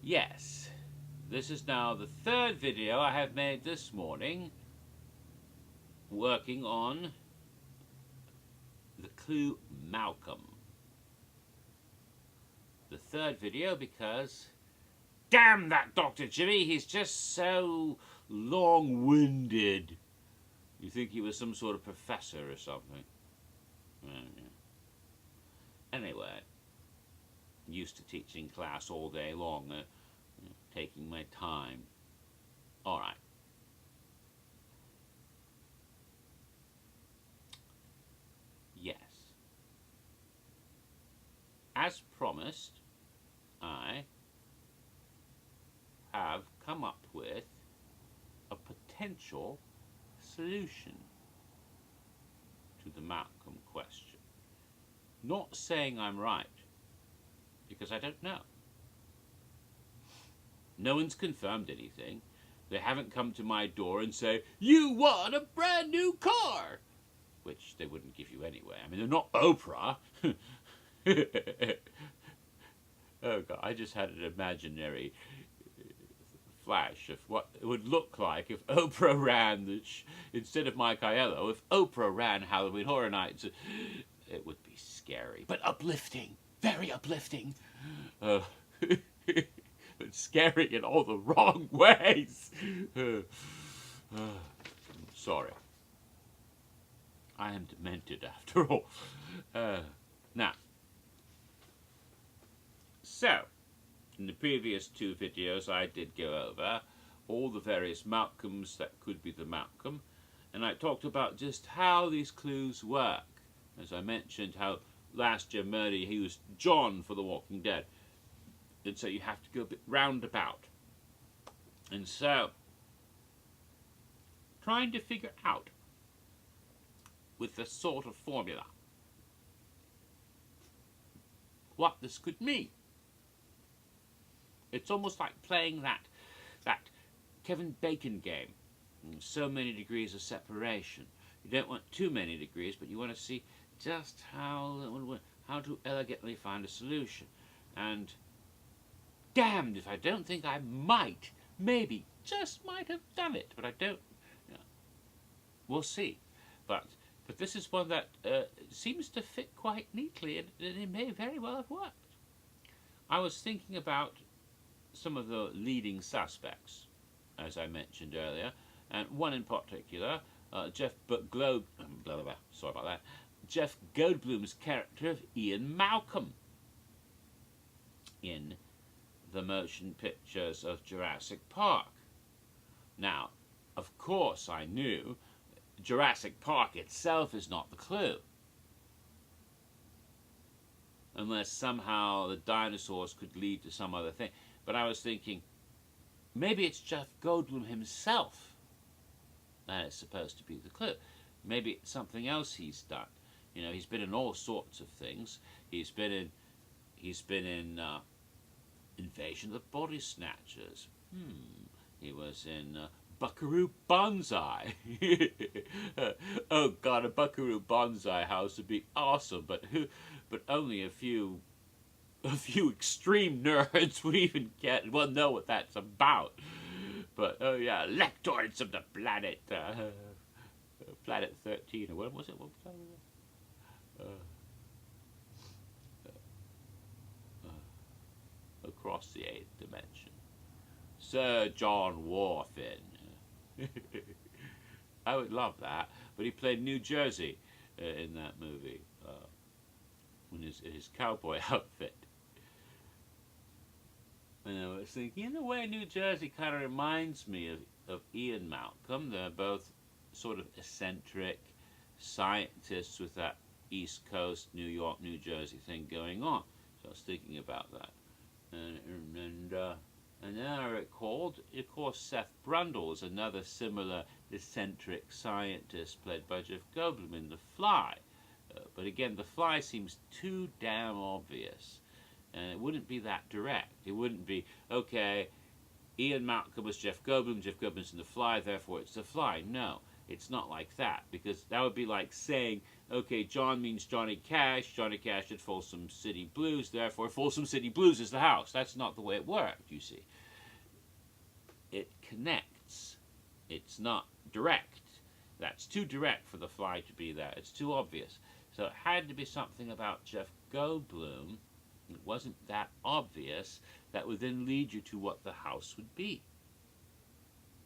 Yes, this is now the third video I have made this morning working on the clue Malcolm. The third video because, damn that Dr. Jimmy, he's just so long-winded. You think he was some sort of professor or something. Anyway, used to teaching class all day long, taking my time. All right. Yes. As promised, I have come up with a potential solution to the Malcolm question. Not saying I'm right, because I don't know. No one's confirmed anything. They haven't come to my door and say, "You won a brand new car!" Which they wouldn't give you anyway. I mean, they're not Oprah. Oh God, I just had an imaginary flash of what it would look like if Oprah ran, instead of Mike Aiello, if Oprah ran Halloween Horror Nights. It would be scary, but uplifting, very uplifting. But scary in all the wrong ways. Sorry. I am demented after all. Now, so, in the previous two videos I did go over all the various Malcolms that could be the Malcolm, and I talked about just how these clues work. As I mentioned, how last year Murdy, he was John for The Walking Dead. And so you have to go a bit roundabout. And so, trying to figure out, with this sort of formula, what this could mean. It's almost like playing that Kevin Bacon game. So many degrees of separation. You don't want too many degrees, but you want to see just how to elegantly find a solution. And damned if I don't think I might, maybe, just might have done it, but I don't. We'll see. But this is one that seems to fit quite neatly, and it may very well have worked. I was thinking about some of the leading suspects, as I mentioned earlier, and one in particular, Jeff Goldblum's character of Ian Malcolm in the motion pictures of Jurassic Park. Now, of course I knew Jurassic Park itself is not the clue. Unless somehow the dinosaurs could lead to some other thing. But I was thinking, maybe it's Jeff Goldblum himself that is supposed to be the clue. Maybe it's something else he's done. You know, he's been in all sorts of things. He's been in Invasion of the Body Snatchers. He was in Buckaroo Banzai. Oh God, a Buckaroo Banzai house would be awesome, but only a few extreme nerds would even know what that's about. But oh yeah, Lectoids of the planet, Planet 13, or what was it? What was that? Across the 8th dimension. Sir John Warfin. I would love that, but he played New Jersey in that movie, in his cowboy outfit. And I was thinking, in a way, New Jersey kind of reminds me of Ian Malcolm. They're both sort of eccentric scientists with that East Coast, New York, New Jersey thing going on. So I was thinking about that. And then I recalled, of course, Seth Brundle is another similar eccentric scientist played by Jeff Goldblum in The Fly. But again, The Fly seems too damn obvious. And it wouldn't be that direct. It wouldn't be, okay, Ian Malcolm was Jeff Goldblum's in The Fly, therefore it's The Fly. No. It's not like that, because that would be like saying, okay, John means Johnny Cash. Johnny Cash did Folsom City Blues, therefore Folsom City Blues is the house. That's not the way it worked, you see. It connects. It's not direct. That's too direct for the fly to be there. It's too obvious. So it had to be something about Jeff Goldblum. It wasn't that obvious that would then lead you to what the house would be.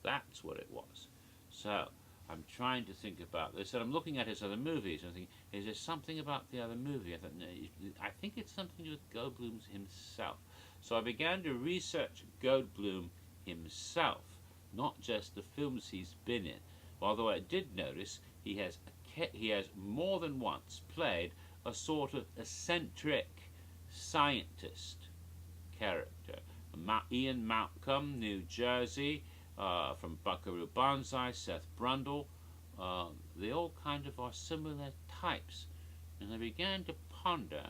That's what it was. So I'm trying to think about this, and I'm looking at his other movies, and I'm thinking, is there something about the other movie? I thought, no, I think it's something to do with Goldblum himself. So I began to research Goldblum himself, not just the films he's been in. Although I did notice he has more than once played a sort of eccentric scientist character. Ian Malcolm, New Jersey, from Buckaroo Banzai, Seth Brundle, they all kind of are similar types. And I began to ponder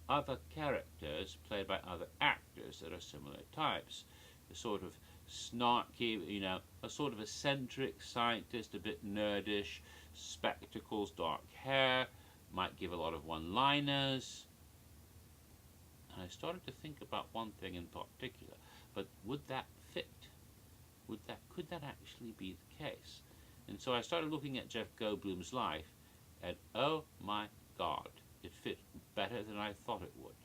other characters played by other actors that are similar types. The sort of snarky, you know, a sort of eccentric scientist, a bit nerdish, spectacles, dark hair, might give a lot of one-liners. And I started to think about one thing in particular, but would that fit? Could that actually be the case? And so I started looking at Jeff Goldblum's life, and oh my God, it fit better than I thought it would.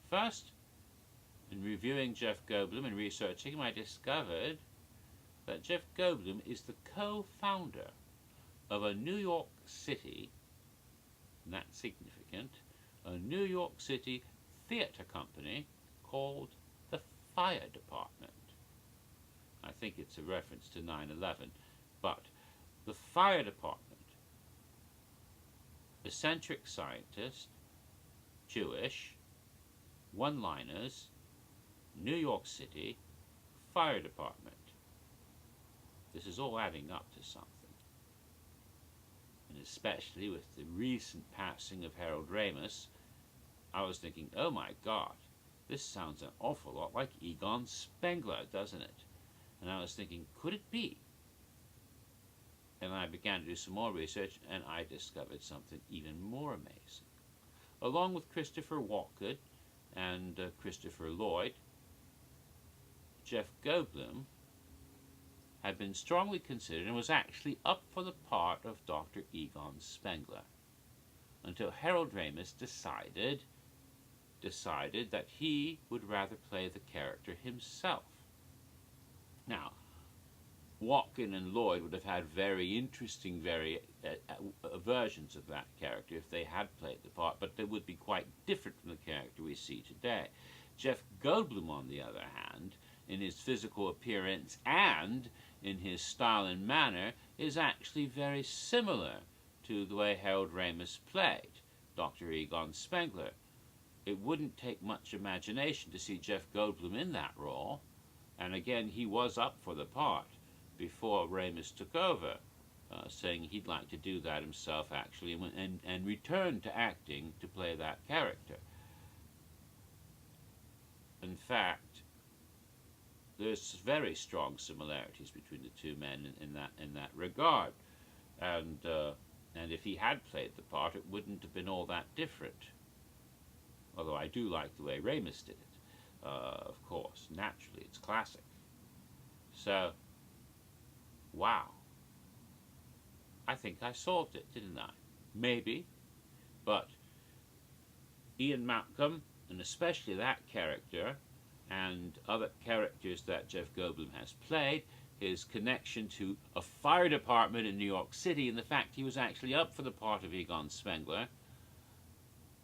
First, in reviewing Jeff Goldblum and researching him, I discovered that Jeff Goldblum is the co-founder of a New York City, and that's significant, a New York City theater company called the Fire Department. I think it's a reference to 9/11, but the Fire Department, eccentric scientist, Jewish, one-liners, New York City, Fire Department. This is all adding up to something. And especially with the recent passing of Harold Ramis, I was thinking, oh my God, this sounds an awful lot like Egon Spengler, doesn't it? And I was thinking, could it be? And I began to do some more research, and I discovered something even more amazing. Along with Christopher Walken and Christopher Lloyd, Jeff Goldblum had been strongly considered and was actually up for the part of Dr. Egon Spengler, until Harold Ramis decided that he would rather play the character himself. Now, Walken and Lloyd would have had very interesting versions of that character if they had played the part, but they would be quite different from the character we see today. Jeff Goldblum, on the other hand, in his physical appearance and in his style and manner, is actually very similar to the way Harold Ramis played Dr. Egon Spengler. It wouldn't take much imagination to see Jeff Goldblum in that role, and again, he was up for the part before Ramis took over, saying he'd like to do that himself, actually, and return to acting to play that character. In fact, there's very strong similarities between the two men in that regard, and if he had played the part, it wouldn't have been all that different. Although I do like the way Ramis did it, of course. Naturally, it's classic. So, wow. I think I solved it, didn't I? Maybe, but Ian Malcolm, and especially that character, and other characters that Jeff Goldblum has played, his connection to a fire department in New York City, and the fact he was actually up for the part of Egon Spengler,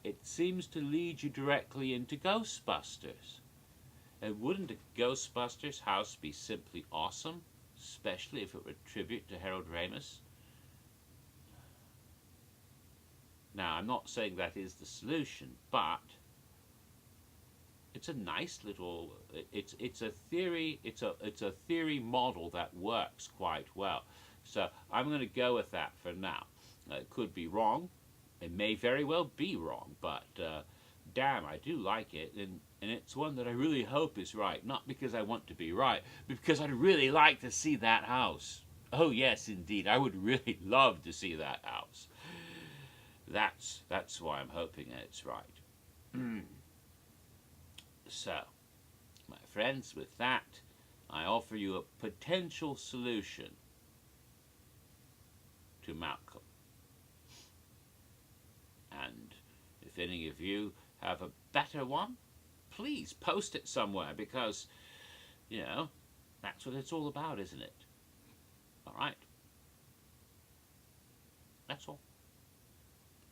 it seems to lead you directly into Ghostbusters. And wouldn't a Ghostbusters house be simply awesome, especially if it were a tribute to Harold Ramis? Now, I'm not saying that is the solution, but it's a nice little, it's a theory model that works quite well. So I'm going to go with that for now. It could be wrong. It may very well be wrong, but damn, I do like it, and it's one that I really hope is right. Not because I want to be right, but because I'd really like to see that house. Oh yes, indeed, I would really love to see that house. That's why I'm hoping it's right. So, my friends, with that, I offer you a potential solution to Malcolm. And if any of you have a better one, please post it somewhere, because, you know, that's what it's all about, isn't it? All right. That's all.